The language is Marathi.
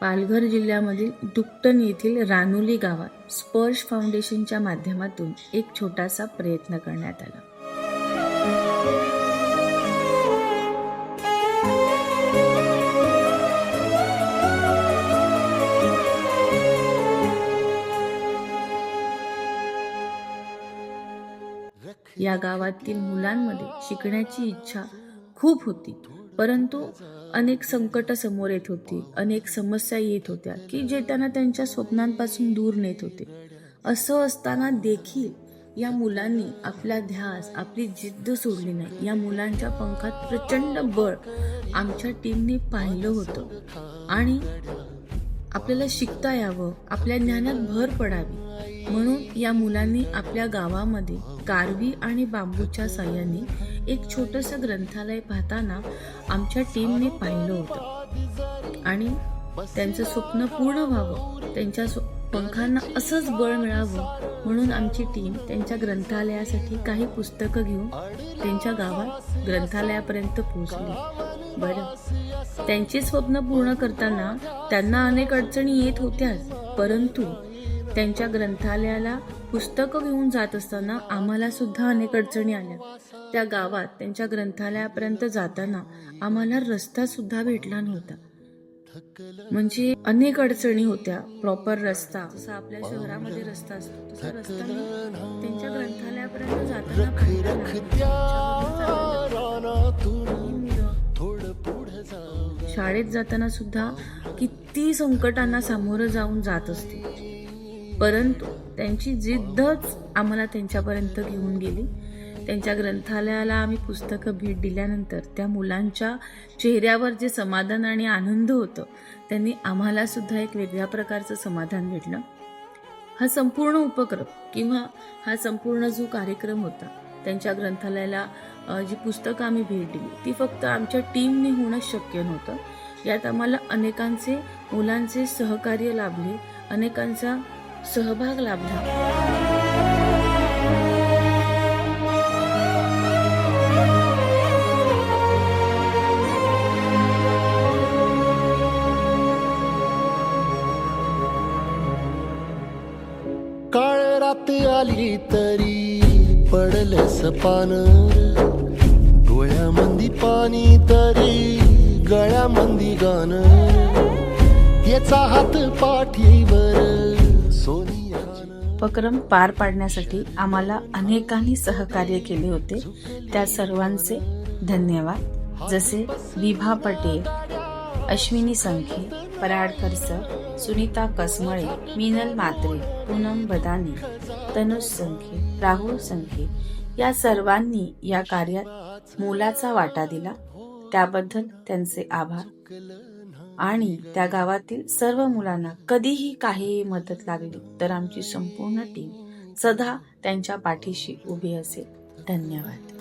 पालघर जिल्ह्यामधील दुकटन येथील रानुली गावात स्पर्श फाउंडेशनच्या माध्यमातून एक छोटासा प्रयत्न करण्यात आला. या गावातील मुलांमध्ये शिकण्याची इच्छा खूप होती, परंतु अनेक संकट समोर येत होती, अनेक समस्या येत होत्या की जे त्यांना त्यांच्या स्वप्नांपासून दूर नेत होते. असं असताना देखील या मुलांनी आपला ध्यास, आपली जिद्द सोडली नाही. या मुलांच्या पंखात प्रचंड बळ आमच्या टीमने पाहिलं होतं आणि आपल्याला शिकता यावं, आपल्या ज्ञानात भर पडावी म्हणून या मुलांनी आपल्या गावामध्ये कारवी आणि बांबूच्या साह्याने एक छोटंसं ग्रंथालय पाहताना आमच्या टीमने पाहिलं होतं आणि त्यांचं स्वप्न पूर्ण व्हावं, त्यांच्या पंखांना असंच बळ मिळावं म्हणून आमची टीम त्यांच्या ग्रंथालयासाठी काही पुस्तकं घेऊन त्यांच्या गावात ग्रंथालयापर्यंत पोहोचली. बरं, त्यांचे स्वप्न पूर्ण करताना त्यांना अनेक अडचणी येत होत्याच, परंतु त्यांच्या ग्रंथालयाला पुस्तकं घेऊन जात असताना आम्हाला सुद्धा अनेक अडचणी आल्या. त्या गावात त्यांच्या ग्रंथालयापर्यंत जाताना आम्हाला रस्ता सुद्धा भेटला नव्हता. म्हणजे अनेक अडचणी होत्या. प्रॉपर रस्ता, जसा आपल्या शहरामध्ये रस्ता असतो तसा रस्ता त्यांच्या ग्रंथालयापर्यंत जाताना शाळेत जाताना सुद्धा किती संकटांना सामोरं जाऊन जात असते, परंतु त्यांची जिद्दच आम्हाला त्यांच्यापर्यंत घेऊन गेली. त्यांच्या ग्रंथालयाला आम्ही पुस्तकं भेट दिल्यानंतर त्या मुलांच्या चेहऱ्यावर जे समाधान आणि आनंद होतं, त्यांनी आम्हाला सुद्धा एक वेगळ्या प्रकारचं समाधान भेटलं. हा संपूर्ण उपक्रम किंवा हा संपूर्ण जो कार्यक्रम होता, त्यांच्या ग्रंथालयाला जी पुस्तकं आम्ही भेट दिली ती फक्त आमच्या टीमने होणं शक्य नव्हतं. यात आम्हाला अनेकांचे मुलांचे सहकार्य लाभले, अनेकांचा सहभाग लाभला. काळ रात आली तरी पडलंस पान, डोळ्यामंदी पाणी तरी गळ्यामंदी गाण, याचा हात पाठीवर उपक्रम पार पाडण्यासाठी आम्हाला अनेकांनी सहकार्य केले होते. त्या सर्वांचे धन्यवाद. जसे विभा पटेल, अश्विनी संखे, पराडकर सर, सुनीता कसमळे, मीनल मात्रे, पूनम बदानी, तनुज संखे, राहुल संखे या सर्वांनी या कार्यात मोलाचा वाटा दिला. त्याबद्दल त्यांचे आभार. आणि त्या गावातील सर्व मुलांना कधीही काहीही मदत लागली तर आमची संपूर्ण टीम सदा त्यांच्या पाठीशी उभी असेल. धन्यवाद.